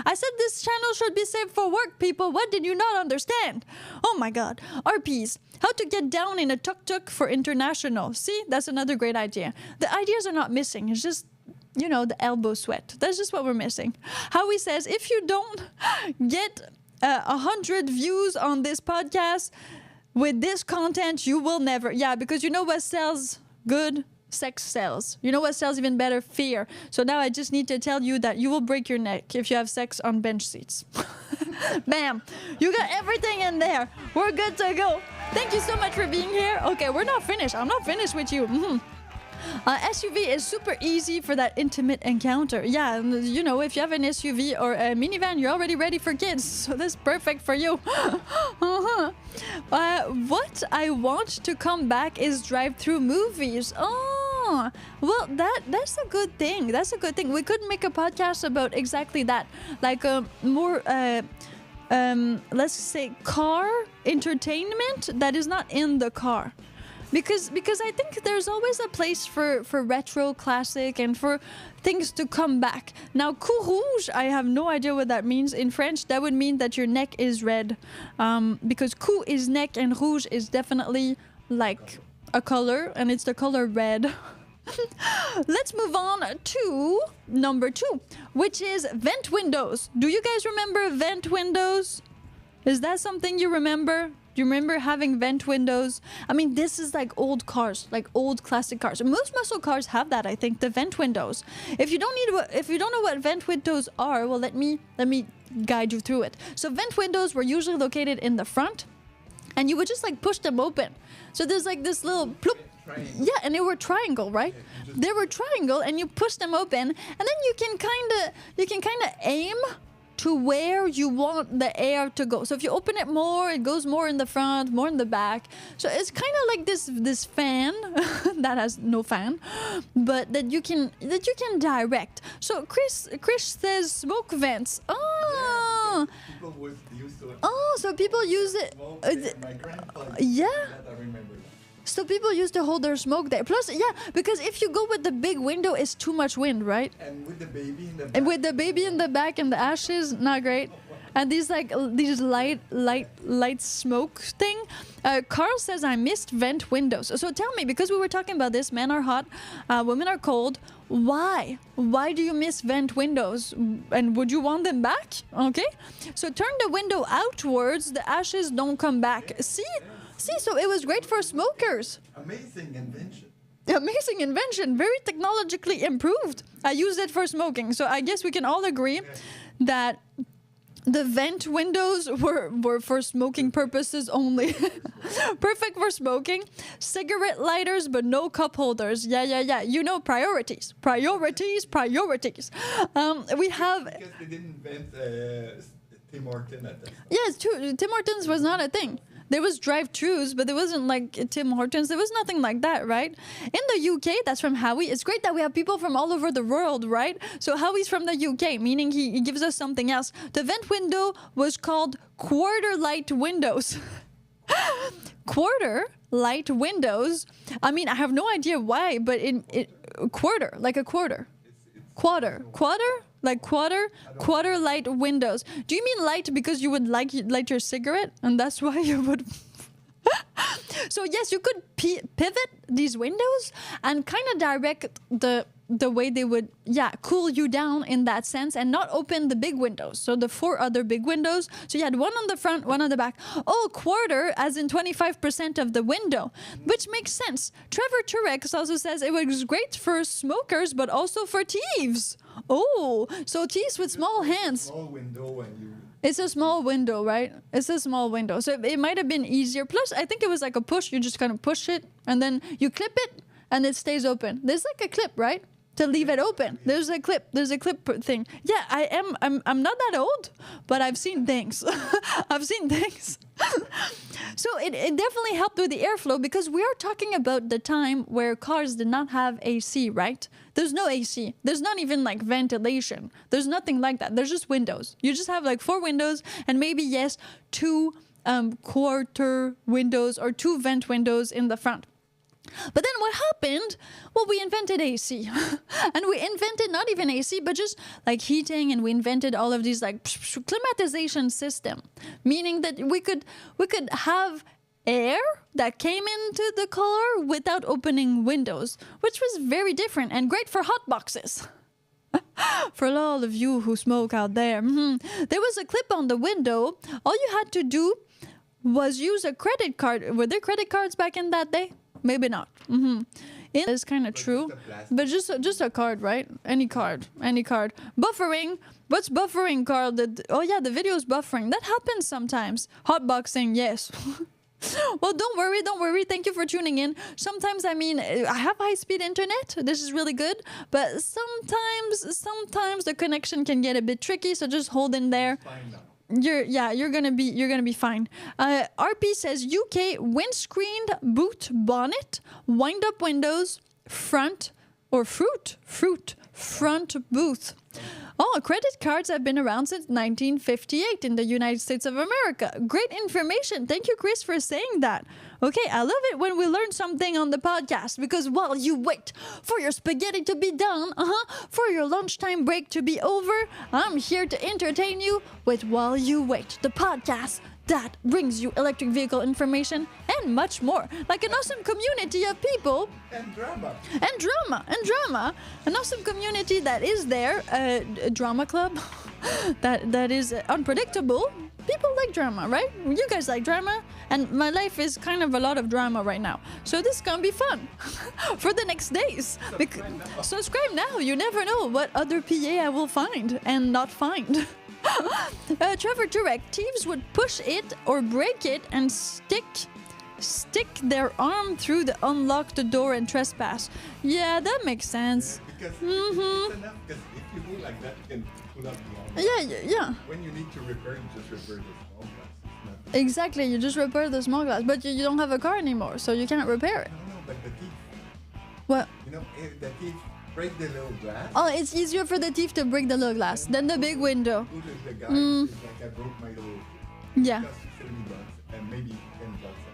I said this channel should be saved for work, people. What did you not understand? Oh, my God. RPs. How to get down in a tuk-tuk for international. See, that's another great idea. The ideas are not missing. It's just... the elbow sweat. That's just what we're missing. Howie says, if you don't get 100 views on this podcast with this content, you will never. Yeah, because you know what sells good? Sex sells. You know what sells even better? Fear. So now I just need to tell you that you will break your neck if you have sex on bench seats. Bam. You got everything in there. We're good to go. Thank you so much for being here. Okay, we're not finished. I'm not finished with you. SUV is super easy for that intimate encounter. Yeah, you know, if you have an SUV or a minivan, you're already ready for kids, so this is perfect for you. What I want to come back is drive-through movies. Oh, well, that's a good thing. That's a good thing. We could make a podcast about exactly that, like more. Let's say car entertainment that is not in the car. Because I think there's always a place for retro classic and for things to come back. Now, coup rouge, I have no idea what that means. In French, that would mean that your neck is red. Because coup is neck and rouge is definitely like a color, and it's the color red. Let's move on to number 2, which is vent windows. Do you guys remember vent windows? Is that something you remember? Do you remember having vent windows? I mean, this is like old cars, like old classic cars. Most muscle cars have that, I think, the vent windows. If you don't know what vent windows are, well, let me guide you through it. So vent windows were usually located in the front, and you would just like push them open. So there's like this little ploop. Yeah, and they were triangle, right? They were triangle, and you push them open, and then you can kind of aim to where you want the air to go. So if you open it more, it goes more in the front, more in the back. So it's kind of like this fan that has no fan, but that you can direct. So Chris says smoke vents. Oh. People was used to it. Oh, so people use it. My grandpa Yeah. that, I remember that. So people used to hold their smoke there. Plus, yeah, because if you go with the big window, it's too much wind, right? And with the baby in the back. And with the baby in the back and the ashes, not great. And these light smoke thing. Carl says I missed vent windows. So tell me, because we were talking about this, men are hot, women are cold. Why? Why do you miss vent windows? And would you want them back? Okay. So turn the window outwards. The ashes don't come back. See, so it was great for smokers. Amazing invention. Amazing invention, very technologically improved. I used it for smoking, so I guess we can all agree that the vent windows were for smoking purposes only. Perfect for smoking. Cigarette lighters, but no cup holders. Yeah. You know, priorities. We have... Because they didn't invent Tim Horton at that time. Yeah, it's true. Tim Hortons was not a thing. There was drive-thrus, but there wasn't like Tim Hortons. There was nothing like that, right? In the UK, that's from Howie. It's great that we have people from all over the world, right? So Howie's from the UK, meaning he gives us something else. The vent window was called quarter light windows. Quarter light windows. I mean, I have no idea why, but quarter, like a quarter. Quarter light windows. Do you mean light because you would light your cigarette and that's why you would? So yes, you could pivot these windows and kind of direct the way they would cool you down in that sense, and not open the big windows. So the 4 other big windows. So you had one on the front, one on the back. Oh, quarter as in 25% of the window, which makes sense. Trevor Turex also says it was great for smokers but also for thieves. Oh, so thieves with small hands. Small window and you. It's a small window, right? It's a small window. So it might have been easier. Plus, I think it was like a push. You just kind of push it and then you clip it and it stays open. There's like a clip, right? To leave it open. There's a clip thing. Yeah, I'm not that old, but I've seen things. So it definitely helped with the airflow, because we are talking about the time where cars did not have AC, right? There's no AC. There's not even like ventilation. There's nothing like that. There's just windows. You just have like 4 windows and maybe, yes, 2 quarter windows or 2 vent windows in the front. But then what happened? Well, we invented AC. And we invented not even AC, but just like heating, and we invented all of these like climatization system, meaning that we could have air that came into the car without opening windows, which was very different and great for hot boxes. For all of you who smoke out there, there was a clip on the window. All you had to do was use a credit card. Were there credit cards back in that day? Maybe not. It is kind of true, but just a card, right? Any card. Buffering. What's buffering, Carl? Oh yeah, the video is buffering. That happens sometimes. Hotboxing, yes. Well, don't worry. Thank you for tuning in. Sometimes, I mean, I have high-speed internet. This is really good. But sometimes the connection can get a bit tricky. So just hold in there. Fine now. You're gonna be fine. RP says UK windscreen boot bonnet, wind up windows, front booth. Oh, credit cards have been around since 1958 in the United States of America. Great information. Thank you, Chris, for saying that. Okay, I love it when we learn something on the podcast because while you wait for your spaghetti to be done, for your lunchtime break to be over, I'm here to entertain you with While You Wait, the podcast that brings you electric vehicle information and much more. Like an awesome community of people. And drama. An awesome community that is there. A drama club that is unpredictable. People like drama, right? You guys like drama. And my life is kind of a lot of drama right now. So this is going to be fun for the next days. Subscribe now. You never know what other PA I will find and not find. Trevor Turek, thieves would push it or break it and stick their arm through the unlocked door and trespass. Yeah, that makes sense. Because it's enough, because if you do like that, you can pull up the arm. Yeah. When you need to repair, you just repair the small glass. It's not Exactly, you just repair the small glass, but you don't have a car anymore, so you can't repair it. No, but the thief. What? You know, if the thief break the little glass. Oh, it's easier for the thief to break the little glass than the big window. Who is the guy? It's like I broke my little. Yeah. It cost $70 and maybe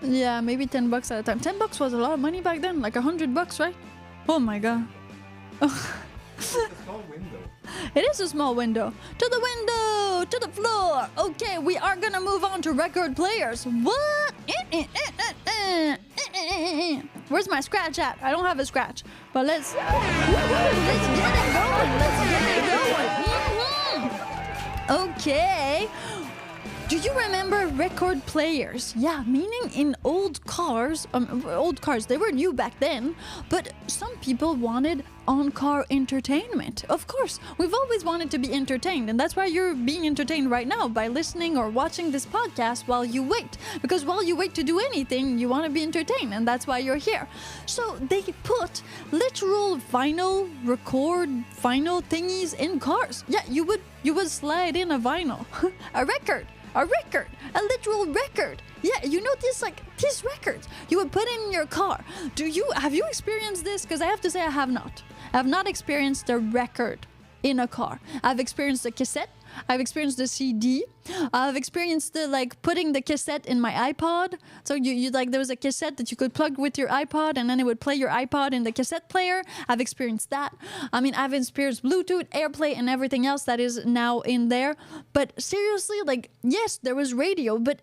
$10. Yeah, maybe $10 at a time. $10 was a lot of money back then, like $100, right? Oh my god. It's a small window. It is a small window. To the window, to the floor. Okay, we are gonna move on to record players. What? Where's my scratch at? I don't have a scratch. But let's get it going. Okay. Do you remember record players? Yeah, meaning in old cars, they were new back then, but some people wanted on-car entertainment. Of course, we've always wanted to be entertained, and that's why you're being entertained right now by listening or watching this podcast while you wait. Because while you wait to do anything, you want to be entertained, and that's why you're here. So they put literal vinyl thingies in cars. Yeah, you would slide in a vinyl, a literal record. Yeah, you know these records you would put in your car. Have you experienced this? Because I have to say I have not. I have not experienced a record in a car. I've experienced a cassette. I've experienced the CD. I've experienced the putting the cassette in my iPod. So you there was a cassette that you could plug with your iPod and then it would play your iPod in the cassette player. I've experienced that. I mean, I've experienced Bluetooth, AirPlay, and everything else that is now in there. But seriously, yes, there was radio, but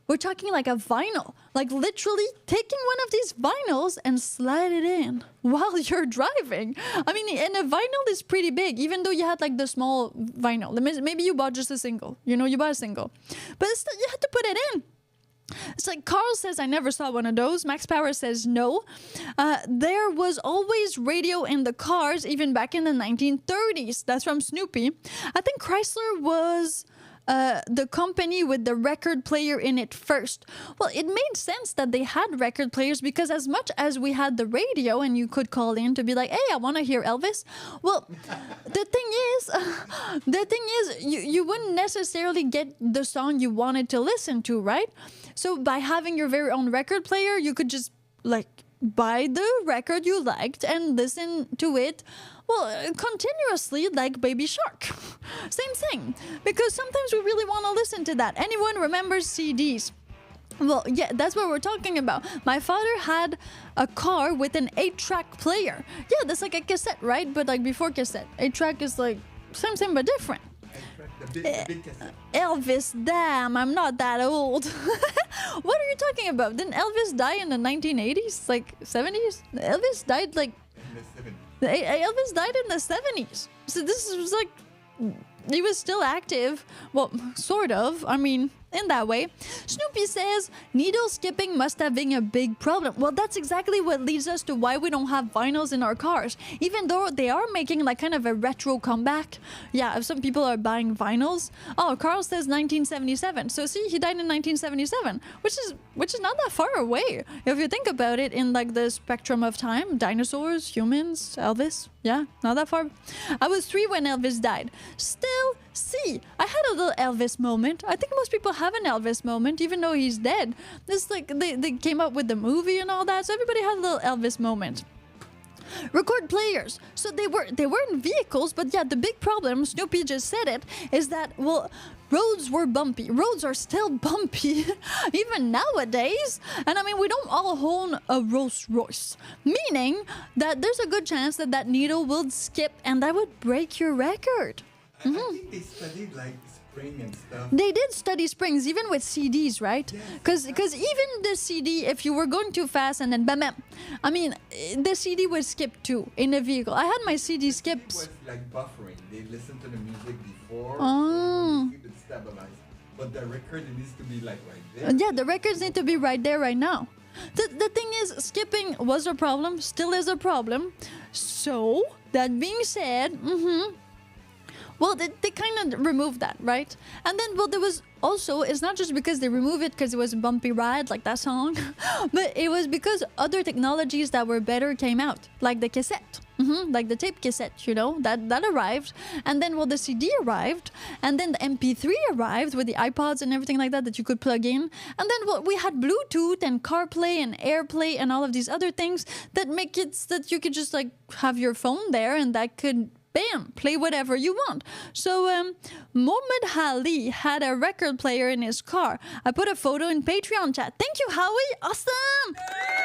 we're talking like a vinyl, literally taking one of these vinyls and slide it in while you're driving. I mean, and a vinyl is pretty big, even though you had the small vinyl. Maybe you bought just a single, you bought a single, but still, you had to put it in. It's like Carl says, I never saw one of those. Max Power says no. There was always radio in the cars, even back in the 1930s. That's from Snoopy. I think Chrysler was the company with the record player in it first. Well, it made sense that they had record players because as much as we had the radio and you could call in to be like, hey, I want to hear Elvis. Well, the thing is, you wouldn't necessarily get the song you wanted to listen to, right? So by having your very own record player, you could just buy the record you liked and listen to it, continuously, like Baby Shark. Same thing. Because sometimes we really want to listen to that. Anyone remembers CDs? Well, yeah, that's what we're talking about. My father had a car with an 8-track player. Yeah, that's like a cassette, right? But before cassette, 8-track is same but different. The big cassette. Elvis, damn, I'm not that old. What are you talking about? Didn't Elvis die in the 1980s? 70s? Elvis died In the 70s. Elvis died in the 70s. So this was he was still active. Well, sort of. I mean, in that way. Snoopy says needle skipping must have been a big problem. Well, that's exactly what leads us to why we don't have vinyls in our cars, even though they are making like kind of a retro comeback. Yeah, if some people are buying vinyls. Oh, Carl says 1977. So see, he died in 1977, which is not that far away if you think about it in like the spectrum of time. Dinosaurs, humans, Elvis. Yeah, not that far. I was 3 when Elvis died. Still, see, I had a little Elvis moment. I think most people have an Elvis moment, even though he's dead. It's like they came up with the movie and all that, so everybody had a little Elvis moment. Record players. So they were in vehicles, but yeah, the big problem, Snoopy just said it, is that, well, roads were bumpy. Roads are still bumpy, even nowadays. And I mean, we don't all own a Rolls Royce, meaning that there's a good chance that that needle will skip and that would break your record. I think they studied like spring and stuff. They did study springs, even with CDs, right? Because even the CD, if you were going too fast and then bam, bam, I mean, the CD would skip too in a vehicle. I had my CD It skips. was like buffering. They listened to the music before. Oh. So it stabilized. But the record it needs to be like right there. Yeah, the records need to be right there, right now. The thing is, skipping was a problem, still is a problem. So, that being said, well, they kind of removed that, right? And then, well, there was also, it's not just because they removed it because it was a bumpy ride, like that song, but it was because other technologies that were better came out, like the cassette. Like the tape cassette, you know, that arrived. And then, well, the CD arrived. And then the MP3 arrived with the iPods and everything like that you could plug in. And then, well, we had Bluetooth and CarPlay and AirPlay and all of these other things that make it so that you could just, like, have your phone there and that could, bam, play whatever you want. So, Mohammed Ali had a record player in his car. I put a photo in Patreon chat. Thank you, Howie. Awesome.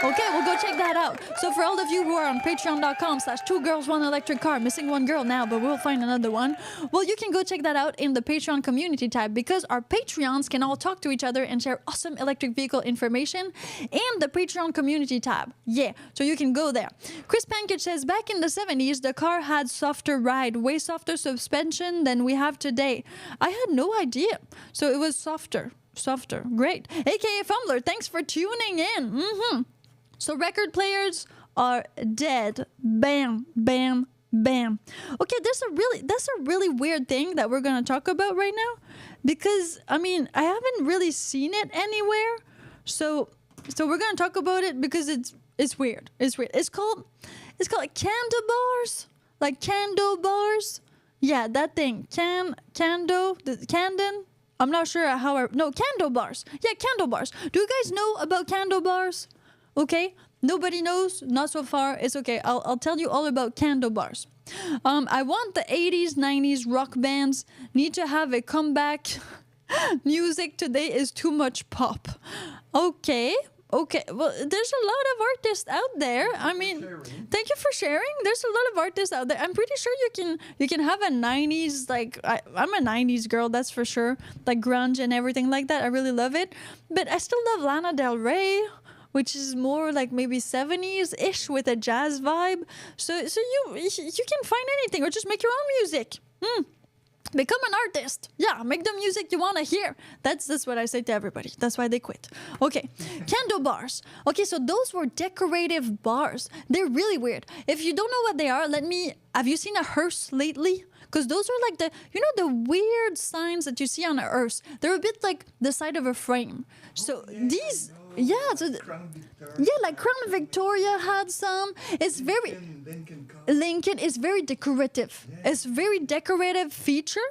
Okay, we'll go check that out. So for all of you who are on patreon.com/2girls1electric car, missing one girl now, but we'll find another one. Well, you can go check that out in the Patreon community tab because our Patreons can all talk to each other and share awesome electric vehicle information in the Patreon community tab. Yeah, so you can go there. Chris Pankage says, back in the 70s, the car had softer ride, way softer suspension than we have today. I had no idea. So it was softer. Great. AKA Fumbler, thanks for tuning in. So record players are dead. Bam, bam, bam. Okay, that's a really weird thing that we're going to talk about right now because, I mean, I haven't really seen it anywhere. So we're going to talk about it because it's weird. It's weird. It's called candle bars. Like candle bars. Yeah, that thing. Candle. I'm not sure no, candle bars. Yeah, candle bars. Do you guys know about candle bars? Okay, nobody knows, not so far. It's okay. I'll tell you all about candle bars. I want the 80s, 90s rock bands need to have a comeback. Music today is too much pop. Okay. Well, there's a lot of artists out there. I mean, thank you for sharing. There's a lot of artists out there. I'm pretty sure you can have a 90s, like, I'm a 90s girl, that's for sure. Like grunge and everything like that. I really love it. But I still love Lana Del Rey, which is more like maybe 70s-ish with a jazz vibe. So you can find anything or just make your own music. Become an artist. Yeah, make the music you want to hear. That's what I say to everybody. That's why they quit. Okay, candle bars. Okay, so those were decorative bars. They're really weird. If you don't know what they are, have you seen a hearse lately? Because those are like the weird signs that you see on a hearse. They're a bit like the side of a frame. So these... Yeah, so like Crown Victoria had some. It's very Lincoln is very decorative. Yeah. It's very decorative feature.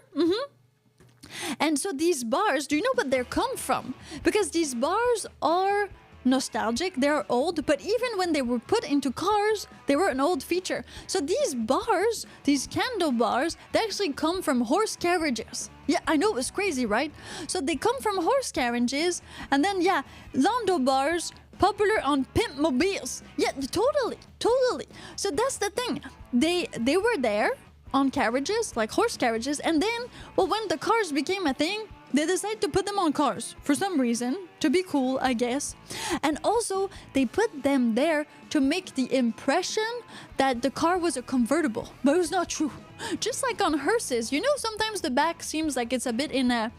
And so these bars, do you know what they come from? Because these bars are nostalgic, they're old, but even when they were put into cars, they were an old feature. So these bars, these candle bars, they actually come from horse carriages. Yeah, I know, it was crazy, right? So they come from horse carriages, and then, yeah, Landau Bars, popular on pimp mobiles. Yeah, totally. So that's the thing. They were there on carriages, like horse carriages, and then, well, when the cars became a thing, they decided to put them on cars for some reason, to be cool, I guess. And also, they put them there to make the impression that the car was a convertible, but it was not true. Just like on hearses, you know, sometimes the back seems like it's a bit in a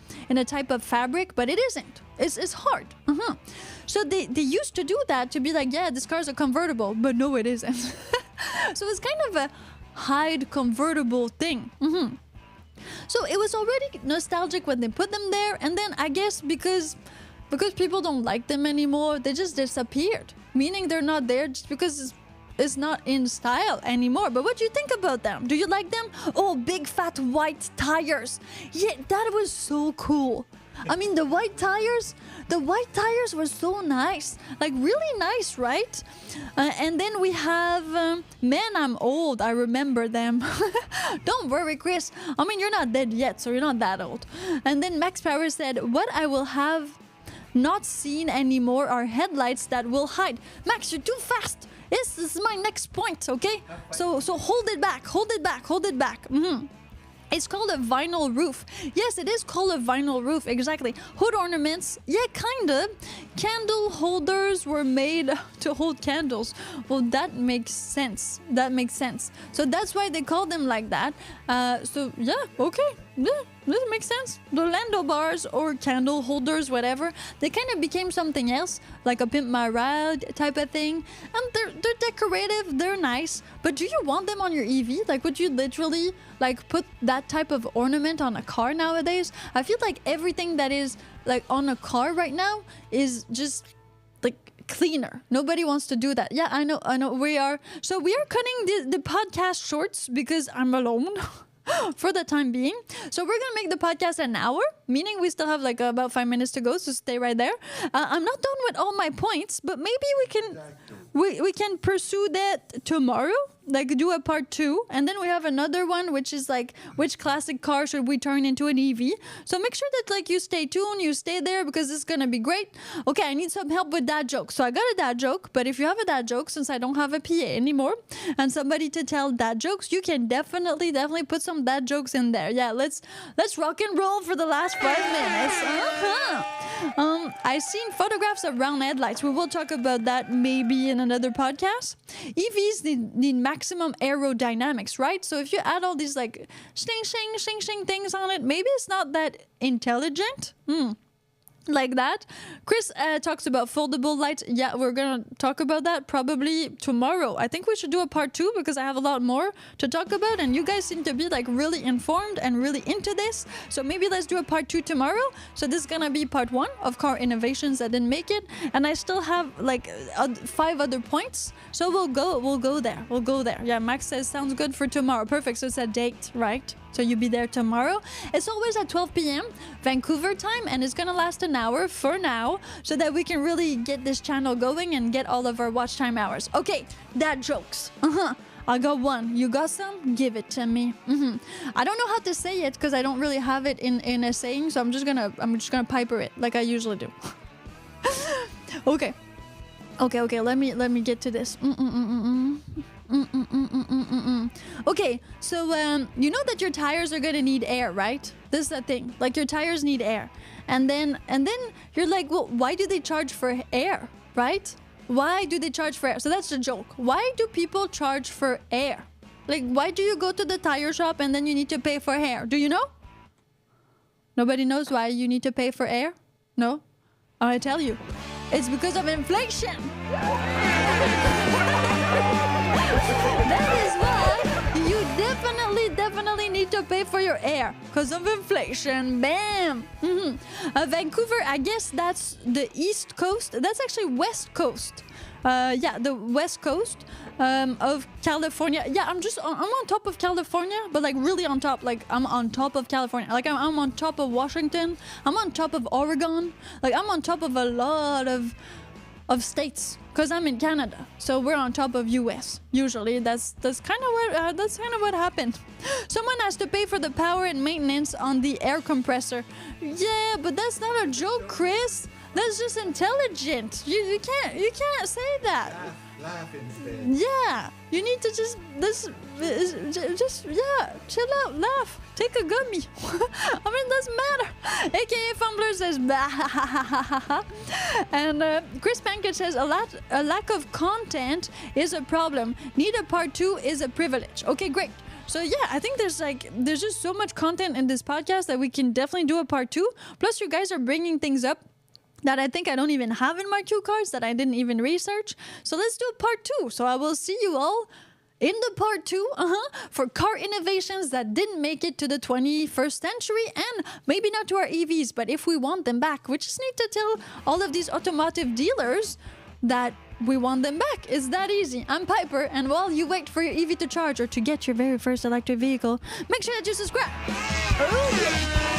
type of fabric, but it isn't. It's hard. So they used to do that to be like, yeah, this car's a convertible, but no, it isn't. So it's kind of a hide convertible thing. So it was already nostalgic when they put them there, and then I guess because people don't like them anymore, they just disappeared. Meaning they're not there just because it's not in style anymore. But what do you think about them? Do you like them? Oh, big fat white tires. Yeah, that was so cool. I mean, the white tires were so nice. Like, really nice, right? And then we have, man, I'm old. I remember them. Don't worry, Chris. I mean, you're not dead yet, so you're not that old. And then Max Power said, what I will have not seen anymore are headlights that will hide. Max, you're too fast. This is my next point, okay? So hold it back. It's called a vinyl roof. Yes, it is called a vinyl roof, exactly. Hood ornaments, yeah, kinda. Candle holders were made to hold candles. Well, that makes sense. So that's why they call them like that. So yeah, okay. Yeah, this makes sense. The Landau Bars or candle holders, whatever, they kind of became something else, like a Pimp My Ride type of thing. And they're decorative, they're nice. But do you want them on your EV? Like, would you literally like put that type of ornament on a car nowadays? I feel like everything that is like on a car right now is just like cleaner. Nobody wants to do that. Yeah, I know. We are cutting the podcast shorts because I'm alone. For the time being. So we're gonna make the podcast an hour, meaning we still have like about 5 minutes to go, so stay right there. I'm not done with all my points, but maybe we can pursue that tomorrow, like do a part 2, and then we have another one which is like, which classic car should we turn into an EV. So make sure that like you stay tuned, you stay there, because it's gonna be great. Okay, I need some help with dad jokes. So I got a dad joke, but if you have a dad joke, since I don't have a PA anymore and somebody to tell dad jokes, you can definitely put some dad jokes in there. Yeah, let's rock and roll for the last 5 minutes. I've seen photographs of round headlights. We will talk about that maybe in another podcast. EVs need maximum aerodynamics, right? So if you add all these like shing things on it, maybe it's not that intelligent. Like that. Chris talks about foldable lights. Yeah, we're gonna talk about that probably tomorrow. I think we should do a part 2 because I have a lot more to talk about, and you guys seem to be like really informed and really into this. So maybe let's do a part 2 tomorrow. So this is gonna be part 1 of car innovations that didn't make it, and I still have like 5 other points. So we'll go there. Yeah, Max says sounds good for tomorrow. Perfect. So it's a date, right? So you'll be there tomorrow. It's always at 12 p.m. Vancouver time, and it's gonna last an hour for now, so that we can really get this channel going and get all of our watch time hours. Okay, dad jokes. I got one. You got some? Give it to me. I don't know how to say it because I don't really have it in a saying, so I'm just gonna piper it like I usually do. Okay. Let me get to this. Okay, so you know that your tires are gonna need air, right? This is the thing. Like, your tires need air, and then you're like, well, why do they charge for air, right? Why do they charge for air? So that's the joke. Why do people charge for air? Like, why do you go to the tire shop and then you need to pay for air? Do you know? Nobody knows why you need to pay for air? No? I tell you. It's because of inflation. That is why you definitely need to pay for your air because of inflation. Bam. Vancouver, I guess that's the East Coast. That's actually West Coast. Yeah, the West Coast of California. Yeah, I'm on top of California, but like really on top. Like, I'm on top of California. Like, I'm on top of Washington. I'm on top of Oregon. Like, I'm on top of a lot of states because I'm in Canada. So we're on top of US. Usually that's kind of what happened. Someone has to pay for the power and maintenance on the air compressor. Yeah, but that's not a joke, Chris. That's just intelligent. You can't say that. Laugh instead. Yeah, you need to just chill out, laugh, take a gummy. I mean, it doesn't matter. AKA Fumbler says bah. And Chris Pankage says a lack of content is a problem. Need a part 2 is a privilege. Okay, great. So yeah, I think there's just so much content in this podcast that we can definitely do a part 2. Plus, you guys are bringing things up that I think I don't even have in my cue cards that I didn't even research. So let's do a part 2. So I will see you all in the part 2 for car innovations that didn't make it to the 21st century and maybe not to our EVs, but if we want them back, we just need to tell all of these automotive dealers that we want them back. It's that easy. I'm Piper, and while you wait for your EV to charge or to get your very first electric vehicle, make sure that you subscribe. Oh, yeah.